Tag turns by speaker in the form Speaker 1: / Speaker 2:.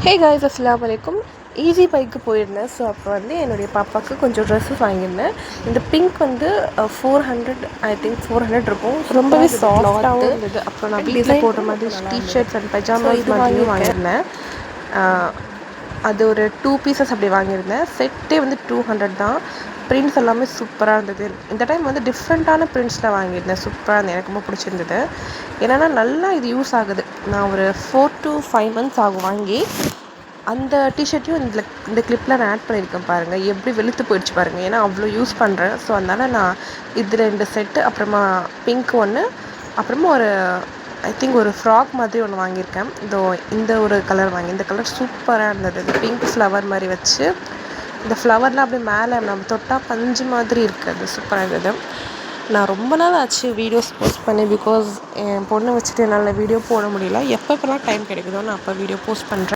Speaker 1: Hey guys, அஸ்ஸலாமு அலைக்கும். Easy bike போயிருந்தேன். ஸோ அப்போ வந்து என்னுடைய பாப்பாவுக்கு கொஞ்சம் ட்ரெஸ்ஸஸ் வாங்கியிருந்தேன். இந்த பிங்க் வந்து 400, ஐ திங்க் 400 இருக்கும். ரொம்பவே சாஃப்டாகவும் இருந்தது. அப்புறம் நான் வீட்டில் போடுற மாதிரி டிஷர்ட்ஸ் அண்ட் பஜாமாஸ் மாதிரியும் வாங்கியிருந்தேன். அது ஒரு 2 பீசஸ் அப்படி வாங்கியிருந்தேன். செட்டே வந்து 200 தான். பிரிண்ட்ஸ் எல்லாமே சூப்பராக இருந்தது. இந்த டைம் வந்து டிஃப்ரெண்ட்டான பிரிண்ட்ஸில் வாங்கியிருந்தேன். சூப்பராக இருந்தது. எனக்கு ரொம்ப பிடிச்சிருந்தது. ஏன்னா நல்லா இது யூஸ் ஆகுது. நான் ஒரு 4 to 5 months ஆகும் வாங்கி. அந்த டிஷர்ட்டையும் இந்த கிளிப்பில் நான் ஆட் பண்ணியிருக்கேன் பாருங்கள். எப்படி வெளுத்து போயிடுச்சு பாருங்கள். ஏன்னா அவ்வளோ யூஸ் பண்ணுறேன். ஸோ அதனால் நான் இது 2 செட்டு, அப்புறமா பிங்க் ஒன்று, அப்புறமா ஒரு ஐ திங்க் ஒரு ஃப்ராக் மாதிரி ஒன்று வாங்கியிருக்கேன். இந்த ஒரு கலர் இந்த கலர் சூப்பராக இருந்தது. இந்த பிங்க் ஃப்ளவர் மாதிரி வச்சு, இந்த ஃப்ளவர்லாம் அப்படியே மேலே நம்ம தொட்டால் பஞ்சு மாதிரி இருக்குது. அது சூப்பராக இருந்தது. நான் ரொம்ப நாள் ஆச்சு வீடியோஸ் போஸ்ட் பண்ணி. பிகாஸ் என் பொண்ணை வச்சுட்டு என்னால் வீடியோ போட முடியல. எப்போல்லாம் டைம் கிடைக்குதோ நான் அப்போ வீடியோ போஸ்ட் பண்ணுறேன்.